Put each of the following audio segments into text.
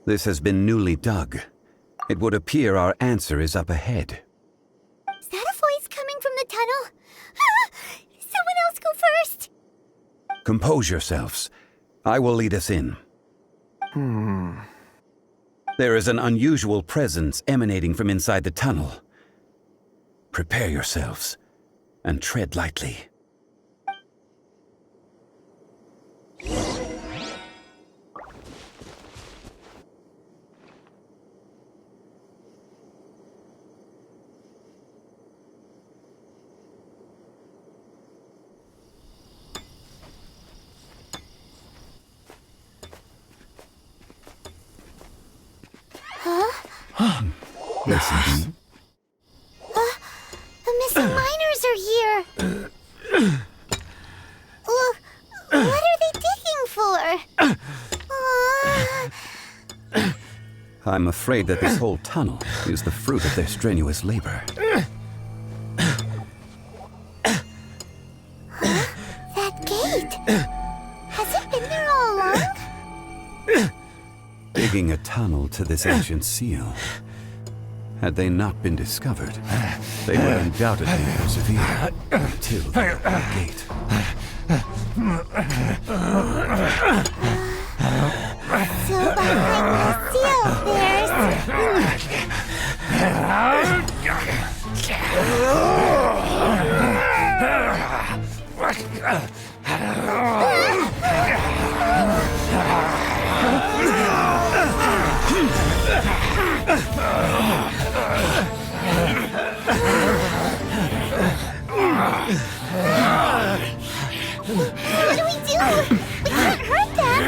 This has been newly dug. It would appear our answer is up ahead. Is that a voice coming from the tunnel? Ah! Someone else go first! Compose yourselves. I will lead us in. There is an unusual presence emanating from inside the tunnel. Prepare yourselves and tread lightly. Listen. The missing miners are here! What are they digging for? I'm afraid that this whole tunnel is the fruit of their strenuous labor. That gate! Has it been there all along? Digging a tunnel to this ancient seal. Had they not been discovered, they would undoubtedly persevere until they opened the gate. So behind the seal, What do we do? We can't hurt them!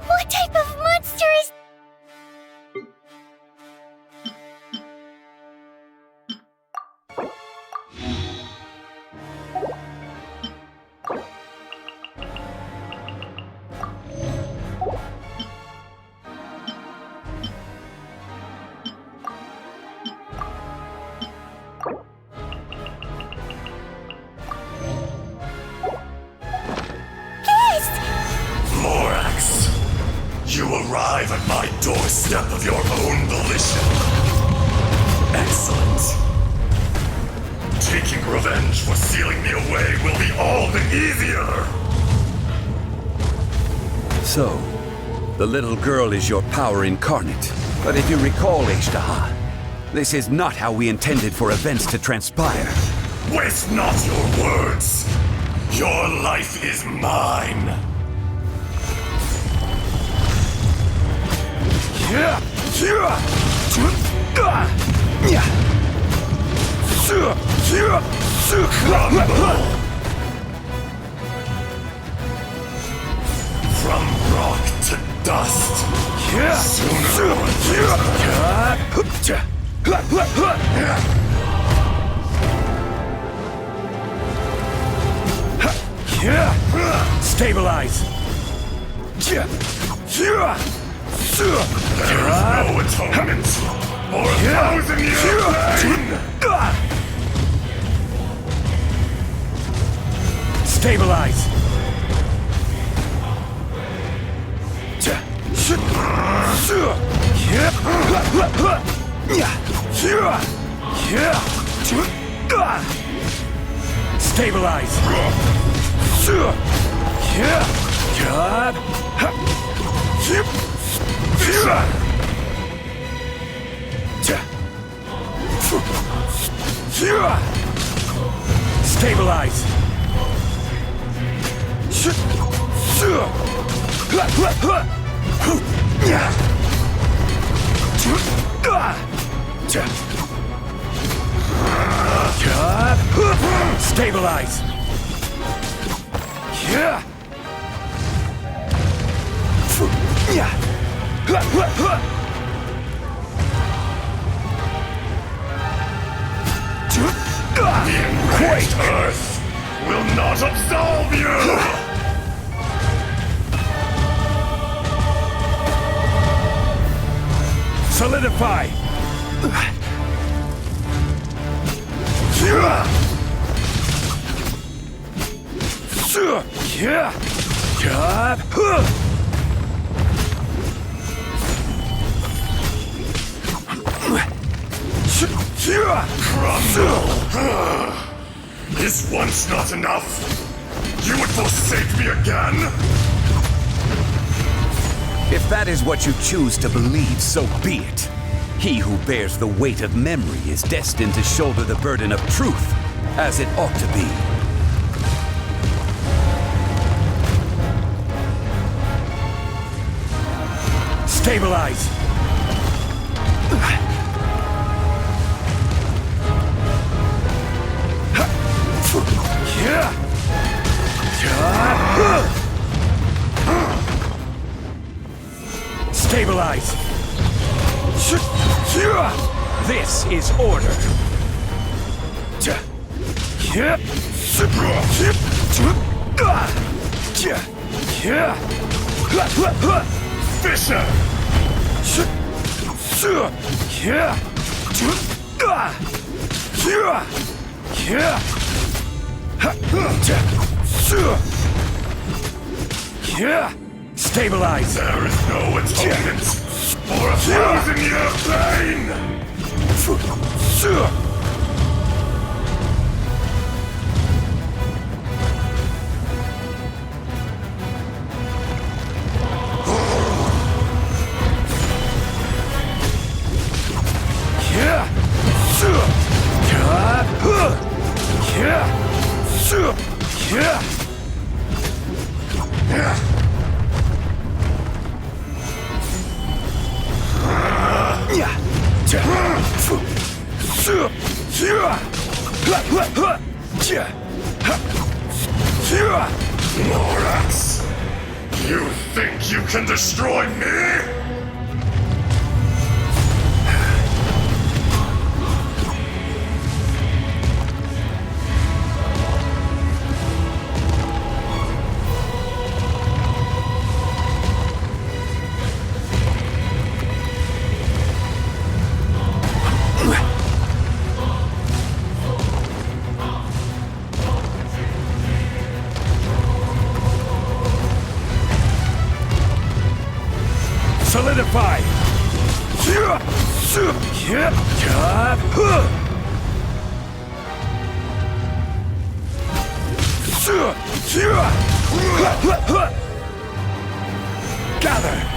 What type of monster is... You arrive at my doorstep of your own volition. Excellent. Taking revenge for sealing me away will be all the easier. So, the little girl is your power incarnate. But if you recall, Azhdaha, this is not how we intended for events to transpire. Waste not your words. Your life is mine. From rock to dust. Sooner or later. Stabilize! There is no atonement for 1,000 years of pain! Stabilize! Stabilize! Stabilize! Stabilize! Enraged Earth will not absolve you! Solidify! Crumble! Is once not enough? You would forsake me again? If that is what you choose to believe, so be it. He who bears the weight of memory is destined to shoulder the burden of truth, as it ought to be. Stabilize! Stabilize! This is order! Fisher! Stabilize! There is no atonement for a 1,000-year pain! Morax! You think you can destroy me? Solidify! Gather!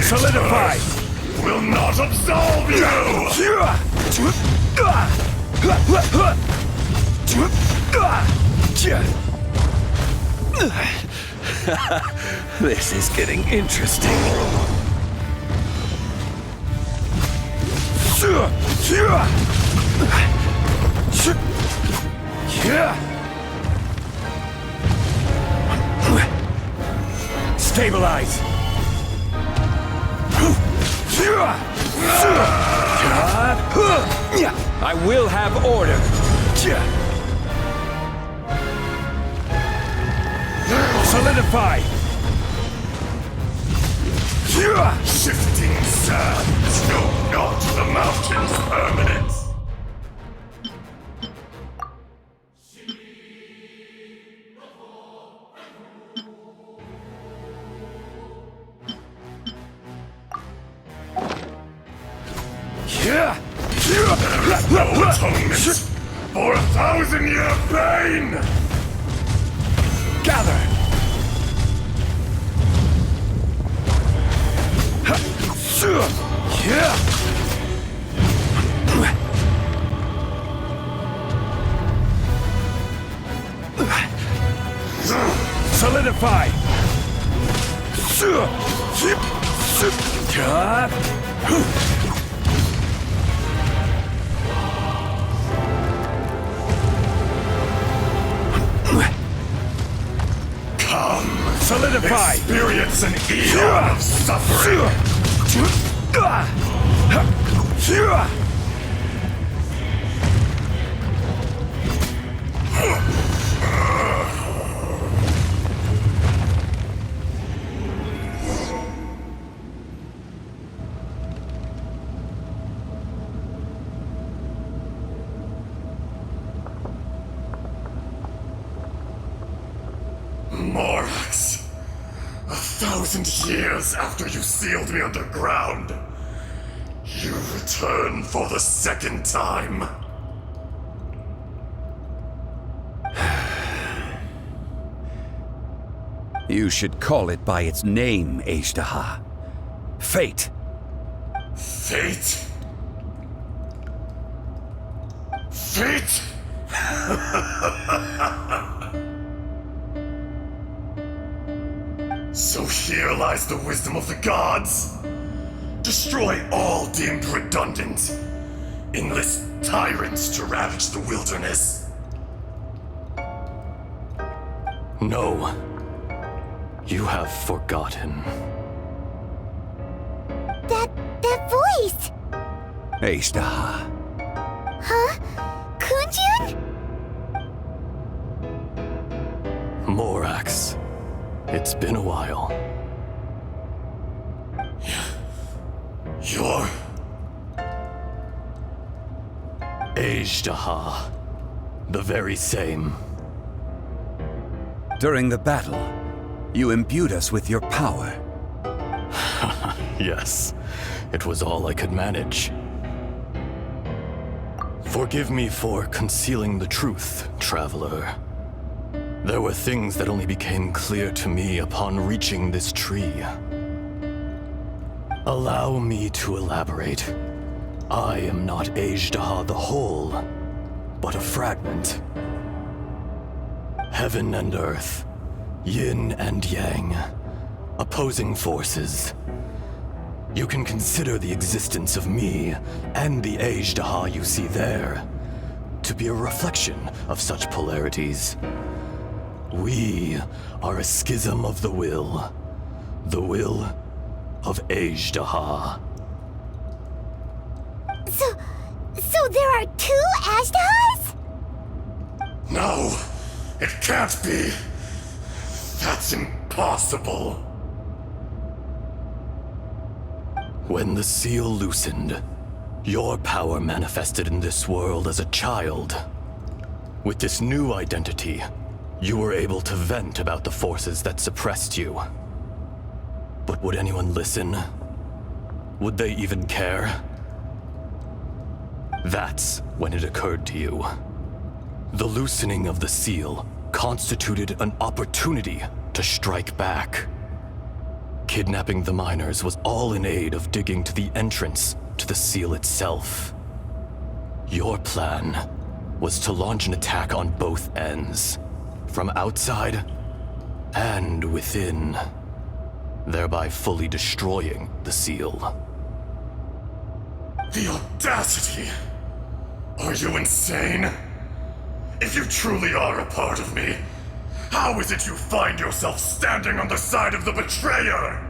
Solidify! Will not absolve This is getting interesting. Stabilize! I will have order! Solidify! Shifting sands know not the mountain's permanence. There is no atonement for 1,000-year pain! Gather! Solidify! Come, Solidify! experience an eon of suffering! Morax, 1,000 years after you sealed me underground, you return for the second time. You should call it by its name, Azhdaha. Fate. Fate? Fate? So here lies the wisdom of the gods. Destroy all deemed redundant. Enlist tyrants to ravage the wilderness. No. You have forgotten. That voice! Azhdaha. Huh? Kunjun? Morax. It's been a while. You're... Azhdaha. The very same. During the battle, you imbued us with your power. Yes. It was all I could manage. Forgive me for concealing the truth, traveler. There were things that only became clear to me upon reaching this tree. Allow me to elaborate. I am not Azhdaha the whole, but a fragment. Heaven and earth, yin and yang, opposing forces. You can consider the existence of me and the Azhdaha you see there to be a reflection of such polarities. We are a schism of the will of Azhdaha. So there are two Azhdahas? No, it can't be. That's impossible. When the seal loosened, your power manifested in this world as a child. With this new identity, you were able to vent about the forces that suppressed you. But would anyone listen? Would they even care? That's when it occurred to you. The loosening of the seal constituted an opportunity to strike back. Kidnapping the miners was all in aid of digging to the entrance to the seal itself. Your plan was to launch an attack on both ends, from outside and within, thereby fully destroying the seal. The audacity! Are you insane? If you truly are a part of me, How is it you find yourself standing on the side of the betrayer?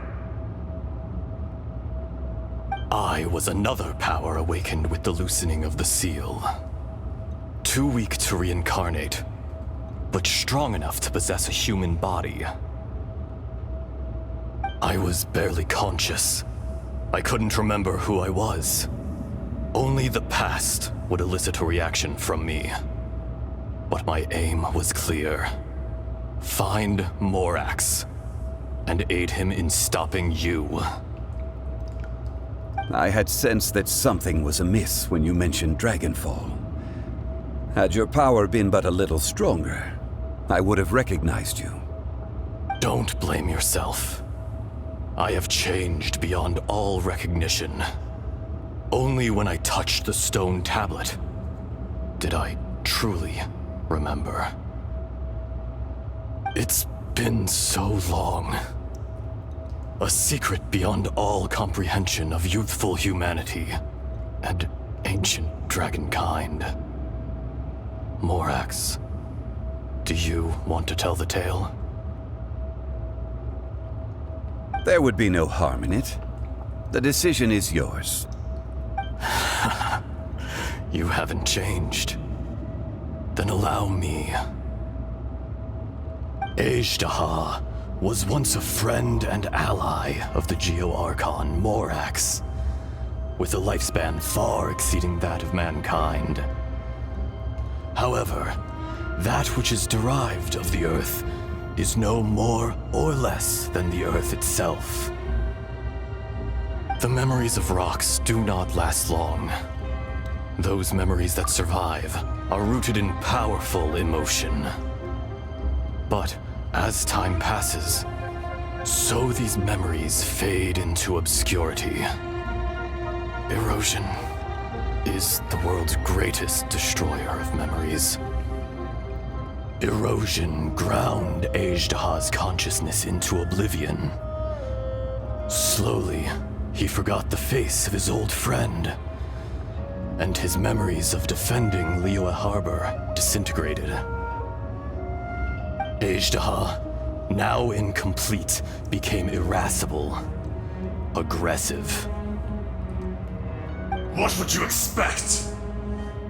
I was another power awakened with the loosening of the seal. Too weak to reincarnate, but strong enough to possess a human body. I was barely conscious. I couldn't remember who I was. Only the past would elicit a reaction from me. But my aim was clear. Find Morax, and aid him in stopping you. I had sensed that something was amiss when you mentioned Dragonfall. Had your power been but a little stronger, I would have recognized you. Don't blame yourself. I have changed beyond all recognition. Only when I touched the stone tablet did I truly remember. It's been so long. A secret beyond all comprehension of youthful humanity and ancient dragonkind. Morax, do you want to tell the tale? There would be no harm in it. The decision is yours. You haven't changed. Then allow me. Azhdaha was once a friend and ally of the Geo-Archon Morax, with a lifespan far exceeding that of mankind. However, that which is derived of the Earth is no more or less than the Earth itself. The memories of rocks do not last long. Those memories that survive are rooted in powerful emotion. But as time passes, so these memories fade into obscurity. Erosion is the world's greatest destroyer of memories. Erosion ground Azhdaha's consciousness into oblivion. Slowly, he forgot the face of his old friend, and his memories of defending Liyue Harbor disintegrated. Azhdaha, now incomplete, became irascible, aggressive. What would you expect?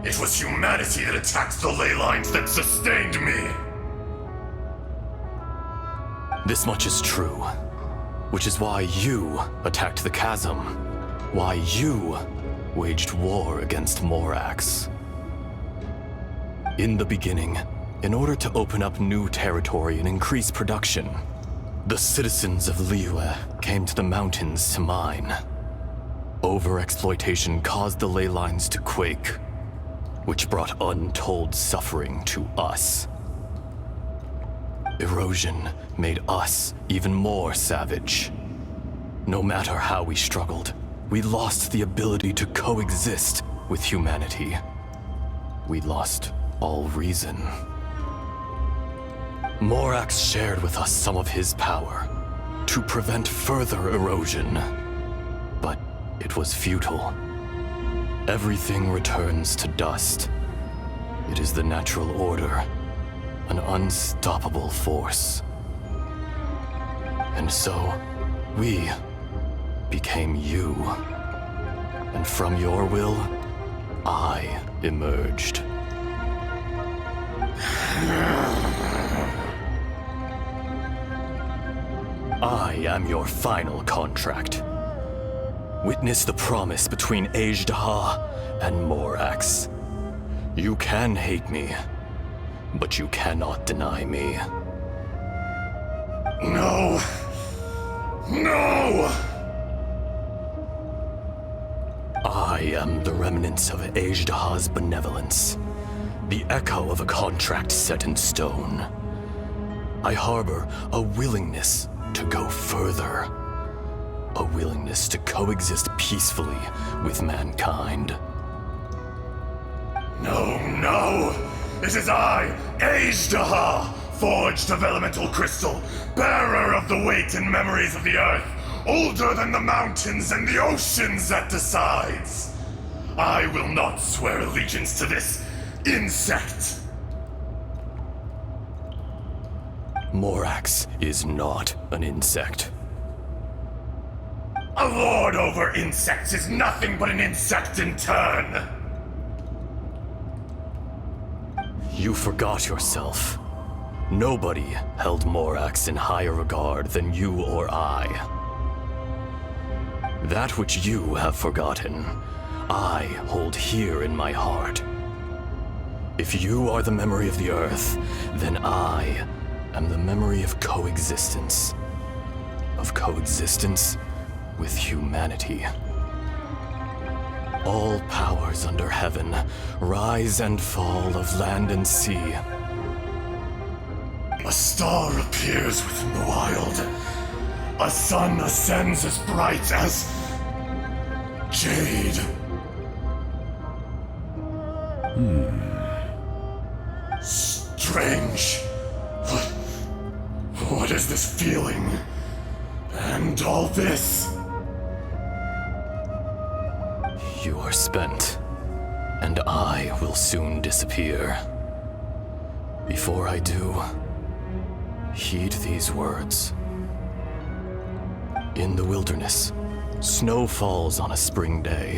It was humanity that attacked the ley lines that sustained me. This much is true, which is why you attacked the chasm, why you waged war against Morax. In the beginning, in order to open up new territory and increase production, the citizens of Liyue came to the mountains to mine. Overexploitation caused the ley lines to quake, which brought untold suffering to us. Erosion made us even more savage. No matter how we struggled, we lost the ability to coexist with humanity. We lost all reason. Morax shared with us some of his power to prevent further erosion, but it was futile. Everything returns to dust. It is the natural order, an unstoppable force. And so, we became you. And from your will, I emerged. I am your final contract. Witness the promise between Azhdaha and Morax. You can hate me, but you cannot deny me. No! No! I am the remnants of Azhdaha's benevolence, the echo of a contract set in stone. I harbor a willingness to go further. A willingness to coexist peacefully with mankind. No, no! It is I, Azhdaha, forged of elemental crystal, bearer of the weight and memories of the earth, older than the mountains and the oceans that decides. I will not swear allegiance to this insect. Morax is not an insect. A lord over insects is nothing but an insect in turn. You forgot yourself. Nobody held Morax in higher regard than you or I. That which you have forgotten, I hold here in my heart. If you are the memory of the Earth, then I am the memory of coexistence. Of coexistence with humanity. All powers under heaven, rise and fall of land and sea. A star appears within the wild. A sun ascends as bright as jade. Strange. What is this feeling? And all this? You are spent, and I will soon disappear. Before I do, heed these words. In the wilderness, snow falls on a spring day.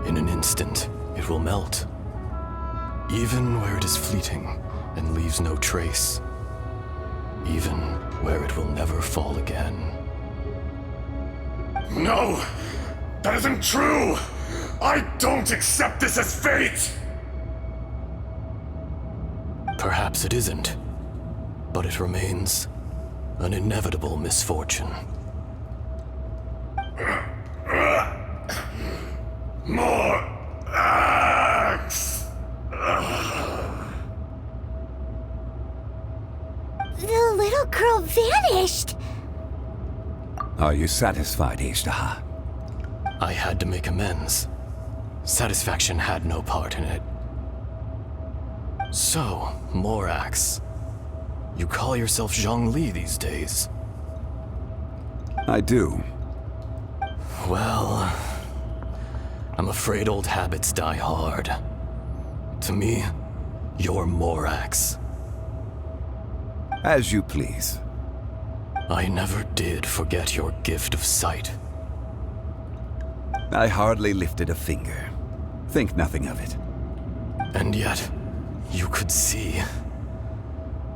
In an instant, it will melt, even where it is fleeting and leaves no trace, even where it will never fall again. No! That isn't true! I don't accept this as fate! Perhaps it isn't, but it remains an inevitable misfortune. More axe! The little girl vanished! Are you satisfied, Azhdaha? I had to make amends. Satisfaction had no part in it. So, Morax, you call yourself Zhongli these days? I do. Well, I'm afraid old habits die hard. To me, you're Morax. As you please. I never did forget your gift of sight. I hardly lifted a finger. Think nothing of it. And yet, you could see.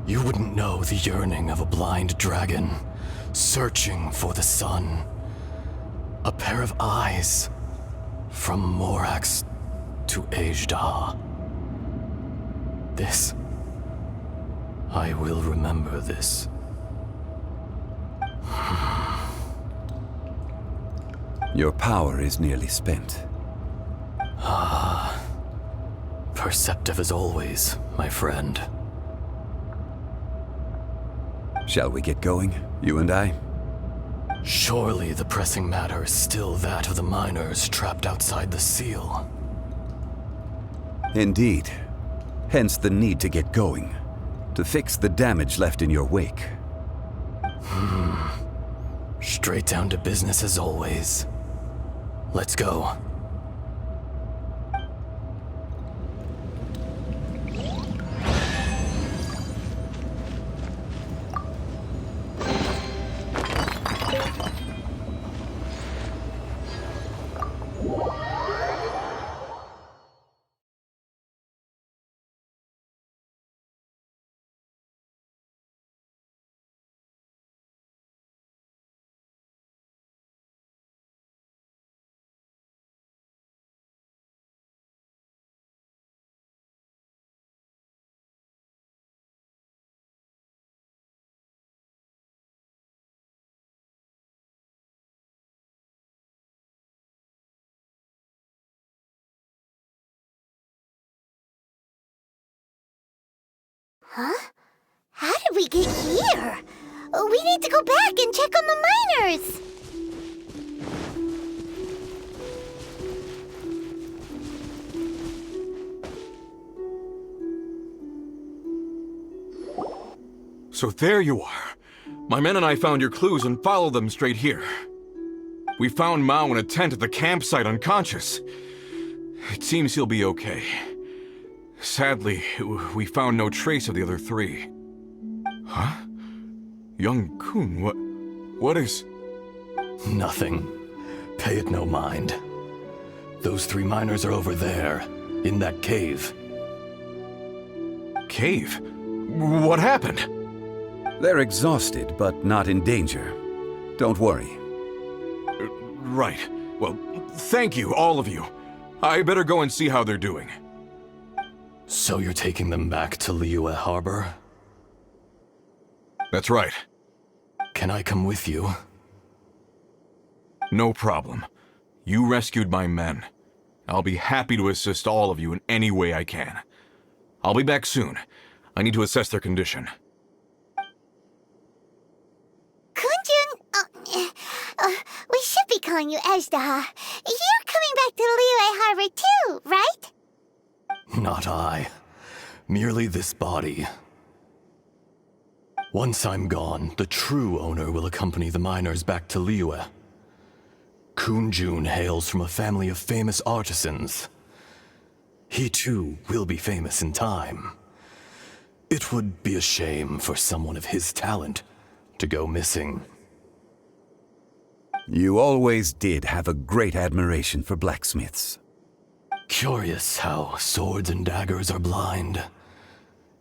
You wouldn't know the yearning of a blind dragon, searching for the sun. A pair of eyes, from Morax to Azhdaha. This, I will remember this. Your power is nearly spent. Perceptive as always, my friend. Shall we get going, you and I? Surely the pressing matter is still that of the miners trapped outside the seal. Indeed. Hence the need to get going. To fix the damage left in your wake. Straight down to business as always. Let's go. Huh? How did we get here? We need to go back and check on the miners! So there you are. My men and I found your clues and followed them straight here. We found Mao in a tent at the campsite unconscious. It seems he'll be okay. Sadly, we found no trace of the other three. Young Kun, what is... Nothing. Pay it no mind. Those 3 miners are over there, in that cave. Cave? What happened? They're exhausted, but not in danger. Don't worry. Right. Well, thank you, all of you. I better go and see how they're doing. So you're taking them back to Liyue Harbor? That's right. Can I come with you? No problem. You rescued my men. I'll be happy to assist all of you in any way I can. I'll be back soon. I need to assess their condition. Kunjun, we should be calling you Azhdaha. You're coming back to Liyue Harbor too, right? Not I. Merely this body. Once I'm gone, the true owner will accompany the miners back to Liyue. Kunjun hails from a family of famous artisans. He too will be famous in time. It would be a shame for someone of his talent to go missing. You always did have a great admiration for blacksmiths. Curious how swords and daggers are blind,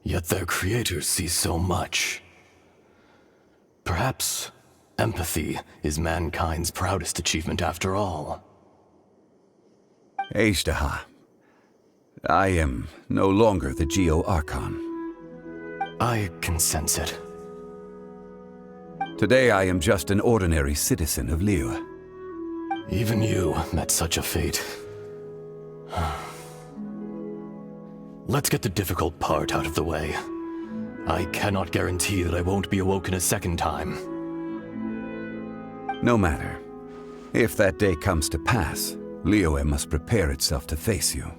yet their creators see so much. Perhaps empathy is mankind's proudest achievement after all. Azhdaha, I am no longer the Geo-Archon. I can sense it. Today I am just an ordinary citizen of Liyue. Even you met such a fate. Let's get the difficult part out of the way. I cannot guarantee that I won't be awoken a second time. No matter. If that day comes to pass, Liyue must prepare itself to face you.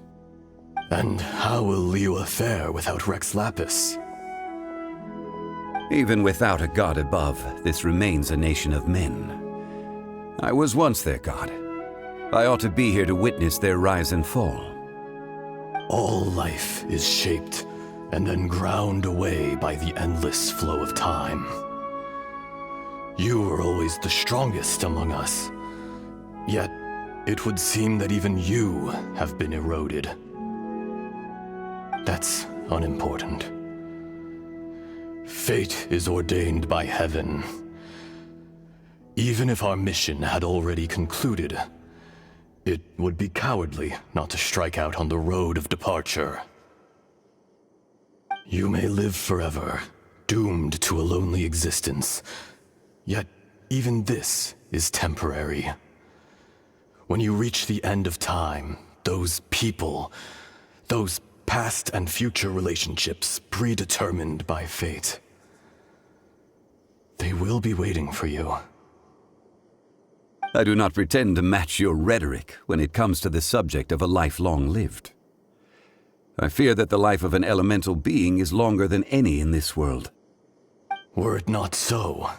And how will Liyue fare without Rex Lapis? Even without a god above, this remains a nation of men. I was once their god. I ought to be here to witness their rise and fall. All life is shaped and then ground away by the endless flow of time. You were always the strongest among us, yet it would seem that even you have been eroded. That's unimportant. Fate is ordained by heaven. Even if our mission had already concluded, it would be cowardly not to strike out on the road of departure. You may live forever, doomed to a lonely existence. Yet, even this is temporary. When you reach the end of time, those people, those past and future relationships predetermined by fate, they will be waiting for you. I do not pretend to match your rhetoric when it comes to the subject of a life long lived. I fear that the life of an elemental being is longer than any in this world. Were it not so,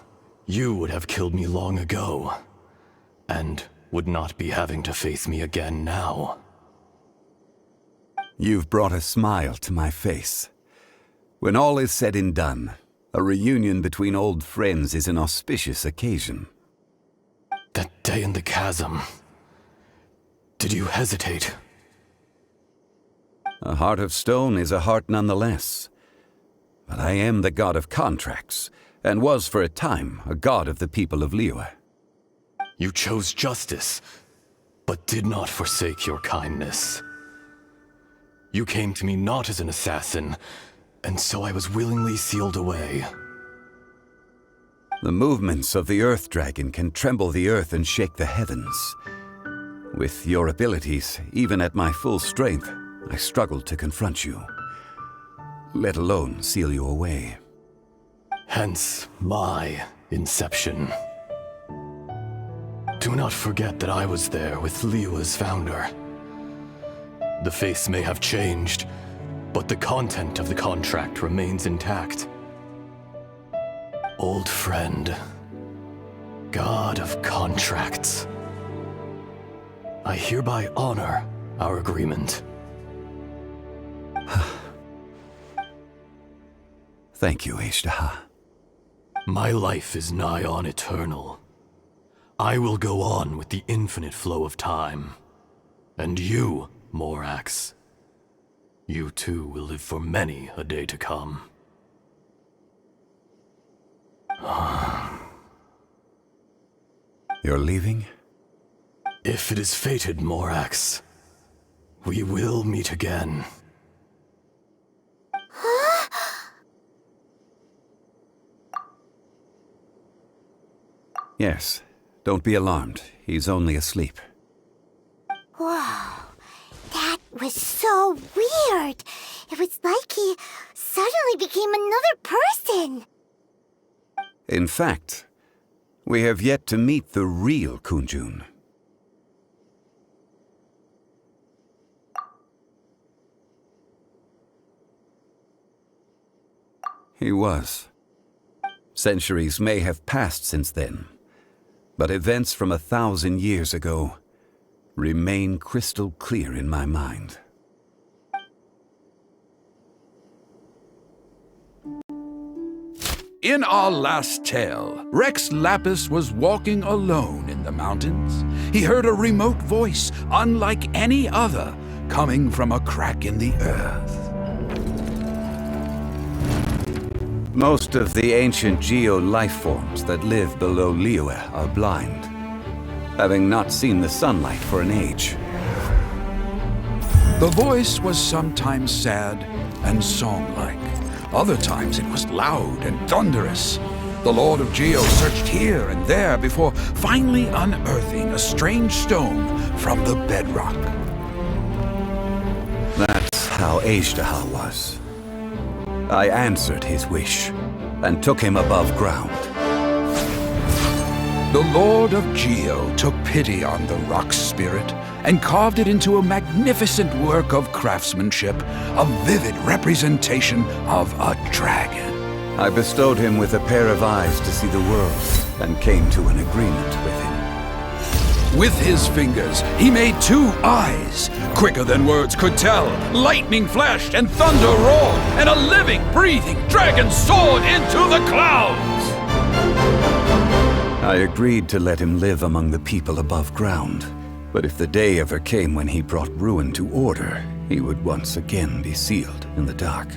you would have killed me long ago, and would not be having to face me again now. You've brought a smile to my face. When all is said and done, a reunion between old friends is an auspicious occasion. That day in the chasm, did you hesitate? A heart of stone is a heart nonetheless. But I am the god of contracts, and was for a time a god of the people of Liyue. You chose justice, but did not forsake your kindness. You came to me not as an assassin, and so I was willingly sealed away. The movements of the Earth Dragon can tremble the earth and shake the heavens. With your abilities, even at my full strength, I struggled to confront you, let alone seal you away. Hence my inception. Do not forget that I was there with Liyue's founder. The face may have changed, but the content of the contract remains intact. Old friend, god of contracts, I hereby honor our agreement. Thank you, Azhdaha. My life is nigh on eternal. I will go on with the infinite flow of time. And you, Morax, you too will live for many a day to come. You're leaving? If it is fated, Morax, we will meet again. Yes. Don't be alarmed. He's only asleep. Whoa, that was so weird. It was like he suddenly became another person. In fact, we have yet to meet the real Kunjun. He was. Centuries may have passed since then, but events from 1,000 years ago remain crystal clear in my mind. In our last tale, Rex Lapis was walking alone in the mountains. He heard a remote voice, unlike any other, coming from a crack in the earth. Most of the ancient geo-life forms that live below Liyue are blind, having not seen the sunlight for an age. The voice was sometimes sad and song-like. Other times it was loud and thunderous. The Lord of Geo searched here and there before finally unearthing a strange stone from the bedrock. That's how Azhdaha was. I answered his wish and took him above ground. The Lord of Geo took pity on the rock spirit and carved it into a magnificent work of craftsmanship, a vivid representation of a dragon. I bestowed him with a pair of eyes to see the world and came to an agreement with him. With his fingers, he made 2 eyes. Quicker than words could tell, lightning flashed and thunder roared, and a living, breathing dragon soared into the clouds. I agreed to let him live among the people above ground, but if the day ever came when he brought ruin to order, he would once again be sealed in the dark.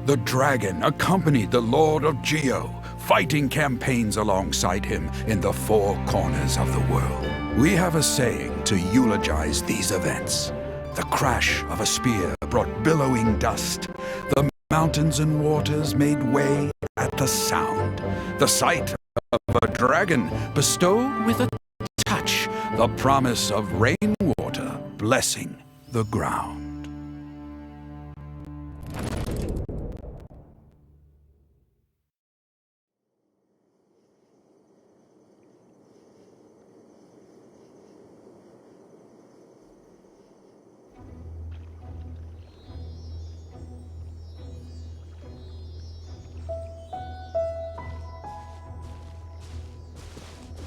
The dragon accompanied the Lord of Geo, fighting campaigns alongside him in the 4 corners of the world. We have a saying to eulogize these events. The crash of a spear brought billowing dust. The mountains and waters made way at the sound. The sight of a dragon bestowed with a touch the promise of rainwater blessing the ground.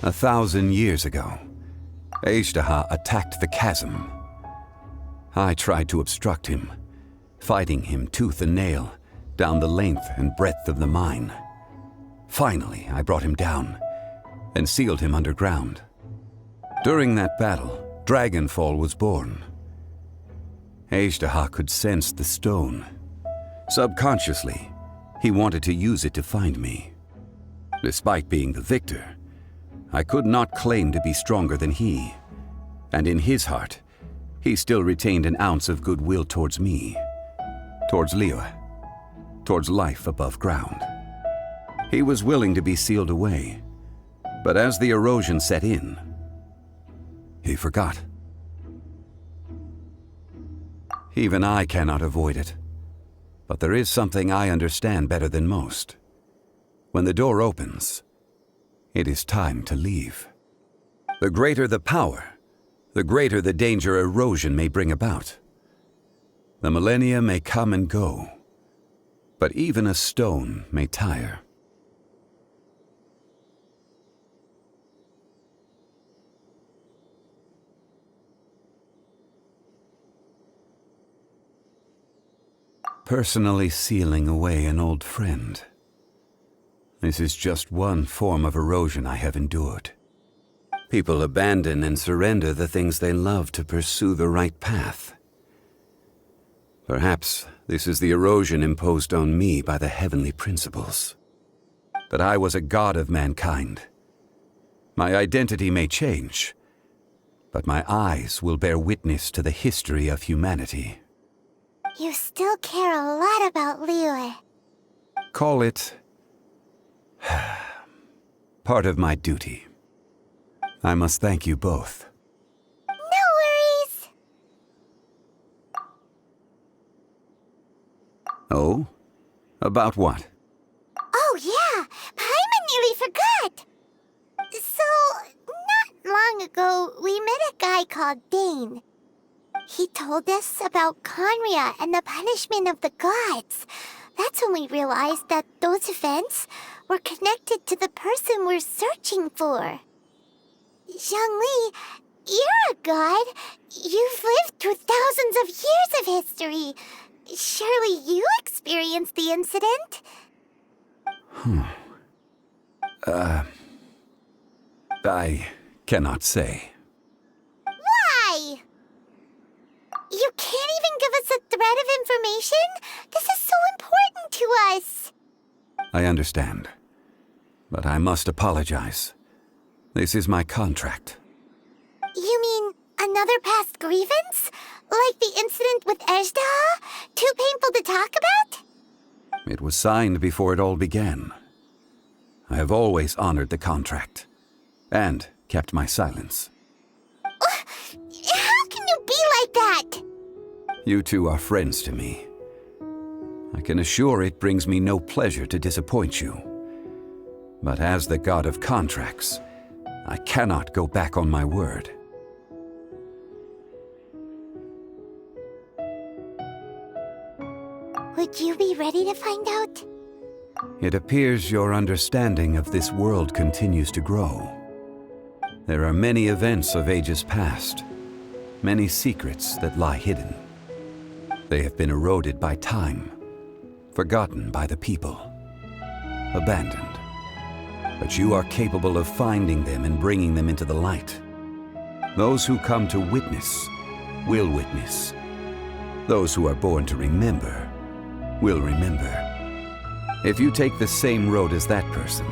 A 1,000 years ago, Azhdaha attacked the chasm. I tried to obstruct him, fighting him tooth and nail down the length and breadth of the mine. Finally, I brought him down and sealed him underground. During that battle, Dragonfall was born. Azhdaha could sense the stone. Subconsciously, he wanted to use it to find me. Despite being the victor, I could not claim to be stronger than he, and in his heart, he still retained an ounce of goodwill towards me, towards Liyue, towards life above ground. He was willing to be sealed away, but as the erosion set in, he forgot. Even I cannot avoid it, but there is something I understand better than most. When the door opens, it is time to leave. The greater the power, the greater the danger erosion may bring about. The millennia may come and go, but even a stone may tire. Personally sealing away an old friend. This is just one form of erosion I have endured. People abandon and surrender the things they love to pursue the right path. Perhaps this is the erosion imposed on me by the heavenly principles. But I was a god of mankind. My identity may change, but my eyes will bear witness to the history of humanity. You still care a lot about Liyue. Call it part of my duty. I must thank you both. No worries. Oh? About what? Oh yeah, Paimon nearly forgot. So, not long ago, we met a guy called Dane. He told us about Conria and the punishment of the gods. That's when we realized that those events were connected to the person we're searching for. Zhongli, you're a god. You've lived through thousands of years of history. Surely you experienced the incident? I cannot say. Why? You can't even give us a thread of information? This is so important to us. I understand. But I must apologize. This is my contract. You mean another past grievance? Like the incident with Azhdaha? Too painful to talk about? It was signed before it all began. I have always honored the contract. And kept my silence. How can you be like that? You two are friends to me. I can assure it brings me no pleasure to disappoint you. But as the god of contracts, I cannot go back on my word. Would you be ready to find out? It appears your understanding of this world continues to grow. There are many events of ages past, many secrets that lie hidden. They have been eroded by time, forgotten by the people, abandoned. But you are capable of finding them and bringing them into the light. Those who come to witness will witness. Those who are born to remember will remember. If you take the same road as that person,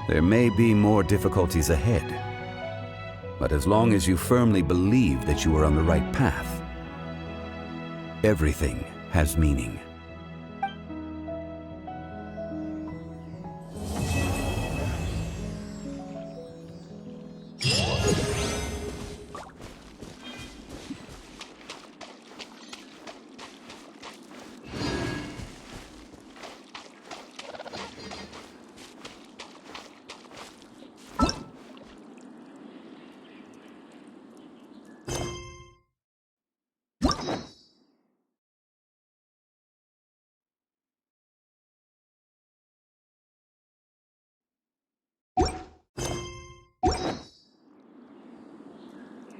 there may be more difficulties ahead. But as long as you firmly believe that you are on the right path, everything has meaning.